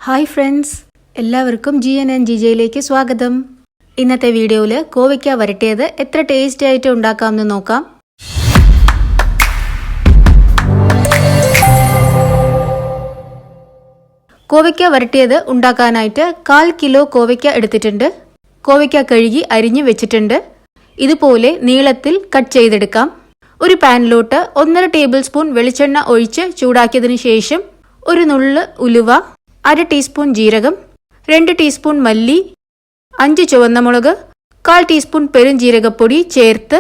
Hi friends, എല്ലാവർക്കും GNN/GJയിലേക്ക് സ്വാഗതം. ഇന്നത്തെ വീഡിയോയിൽ കോവയ്ക്ക വരട്ടിയത് എത്ര ടേസ്റ്റി ആയിട്ട് ഉണ്ടാക്കാമെന്ന് നോക്കാം. കോവയ്ക്ക വരട്ടിയത് ഉണ്ടാക്കാനായിട്ട് 1/4 കിലോ കോവയ്ക്ക എടുത്തിട്ടുണ്ട്. കോവയ്ക്ക കഴുകി അരിഞ്ഞു വെച്ചിട്ടുണ്ട്. ഇതുപോലെ നീളത്തിൽ കട്ട് ചെയ്തെടുക്കാം. ഒരു പാനിലോട്ട് 1.5 ടേബിൾ സ്പൂൺ വെളിച്ചെണ്ണ ഒഴിച്ച് ചൂടാക്കിയതിനു ശേഷം ഒരു നുള്ള് ഉലുവ, 1/2 ടീസ്പൂൺ ജീരകം, 2 ടീസ്പൂൺ മല്ലി, 5 ചുവന്ന മുളക്, 1/4 ടീസ്പൂൺ പെരുംജീരകപ്പൊടി ചേർത്ത്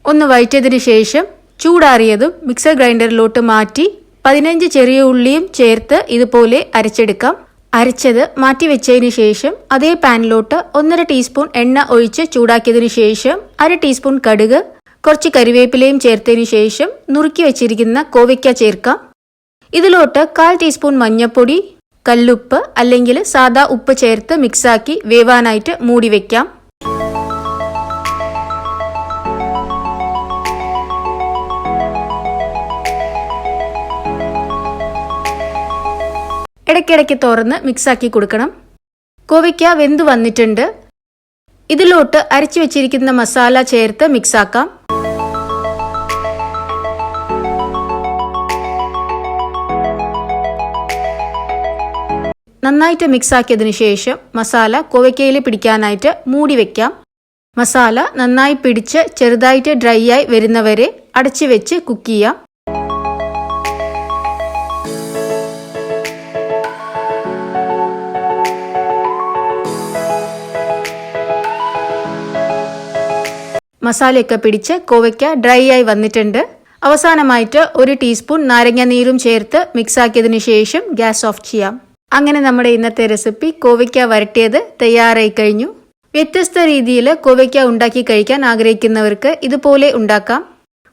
ഒന്ന് വഴറ്റിയതിനു ശേഷം ചൂടാറിയതും മിക്സർ ഗ്രൈൻഡറിലോട്ട് മാറ്റി 15 ചെറിയ ഉള്ളിയും ചേർത്ത് ഇതുപോലെ അരച്ചെടുക്കാം. അരച്ചത് മാറ്റി വെച്ചതിന് ശേഷം അതേ പാനിലോട്ട് 1.5 ടീസ്പൂൺ എണ്ണ ഒഴിച്ച് ചൂടാക്കിയതിനു ശേഷം 1/2 ടീസ്പൂൺ കടുക്, കുറച്ച് കരിവേപ്പിലയും ചേർത്തതിനു ശേഷം നുറുക്കി വെച്ചിരിക്കുന്ന കോവയ്ക്ക ചേർക്കാം. ഇതിലോട്ട് 1/4 ടീസ്പൂൺ മഞ്ഞൾപ്പൊടി, കല്ലുപ്പ് അല്ലെങ്കിൽ സാദാ ഉപ്പ് ചേർത്ത് മിക്സാക്കി വേവാനായിട്ട് മൂടി വെക്കാം. ഇടയ്ക്കിടയ്ക്ക് തുറന്ന് മിക്സാക്കി കൊടുക്കണം. കോവയ്ക്ക വെന്ത് വന്നിട്ടുണ്ട്. ഇതിലോട്ട് അരച്ചു വെച്ചിരിക്കുന്ന മസാല ചേർത്ത് മിക്സാക്കാം. നന്നായിട്ട് മിക്സാക്കിയതിനു ശേഷം മസാല കോവയ്ക്കയിൽ പിടിക്കാനായിട്ട് മൂടി വെക്കാം. മസാല നന്നായി പിടിച്ച് ചെറുതായിട്ട് ഡ്രൈ ആയി വരുന്നവരെ അടച്ചു വെച്ച് കുക്ക് ചെയ്യാം. മസാലയൊക്കെ പിടിച്ച് കോവയ്ക്ക ഡ്രൈ ആയി വന്നിട്ടുണ്ട്. അവസാനമായിട്ട് 1 ടീസ്പൂൺ നാരങ്ങ നീരും ചേർത്ത് മിക്സാക്കിയതിനു ശേഷം ഗ്യാസ് ഓഫ് ചെയ്യാം. അങ്ങനെ നമ്മുടെ ഇന്നത്തെ റെസിപ്പി കോവയ്ക്ക വരട്ടിയത് തയ്യാറായി കഴിഞ്ഞു. വ്യത്യസ്ത രീതിയിൽ കോവയ്ക്ക ഉണ്ടാക്കി കഴിക്കാൻ ആഗ്രഹിക്കുന്നവർക്ക് ഇതുപോലെ ഉണ്ടാക്കാം.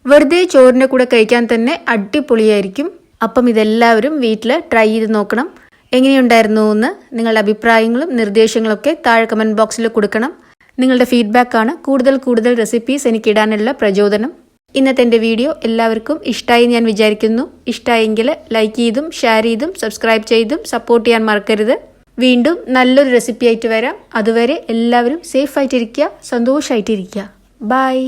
വെറുതെ ചോറിൻ്റെ കൂടെ കഴിക്കാൻ തന്നെ അടിപൊളിയായിരിക്കും. അപ്പം ഇതെല്ലാവരും വീട്ടിൽ ട്രൈ ചെയ്ത് നോക്കണം. എങ്ങനെയുണ്ടായിരുന്നു എന്ന് നിങ്ങളുടെ അഭിപ്രായങ്ങളും നിർദ്ദേശങ്ങളൊക്കെ താഴെ കമൻറ്റ് ബോക്സിൽ കൊടുക്കണം. നിങ്ങളുടെ ഫീഡ്ബാക്കാണ് കൂടുതൽ റെസിപ്പീസ് എനിക്കിടാനുള്ള പ്രചോദനം. ഇന്നത്തെ എൻ്റെ വീഡിയോ എല്ലാവർക്കും ഇഷ്ടമായി ഞാൻ വിചാരിക്കുന്നു. ഇഷ്ടമായെങ്കിൽ ലൈക്ക് ചെയ്തും ഷെയർ ചെയ്തും സബ്സ്ക്രൈബ് ചെയ്തും സപ്പോർട്ട് ചെയ്യാൻ മറക്കരുത്. വീണ്ടും നല്ലൊരു റെസിപ്പി ആയിട്ട് വരാം. അതുവരെ എല്ലാവരും സേഫ് ആയിട്ടിരിക്കുക, സന്തോഷമായിട്ടിരിക്കുക. ബൈ.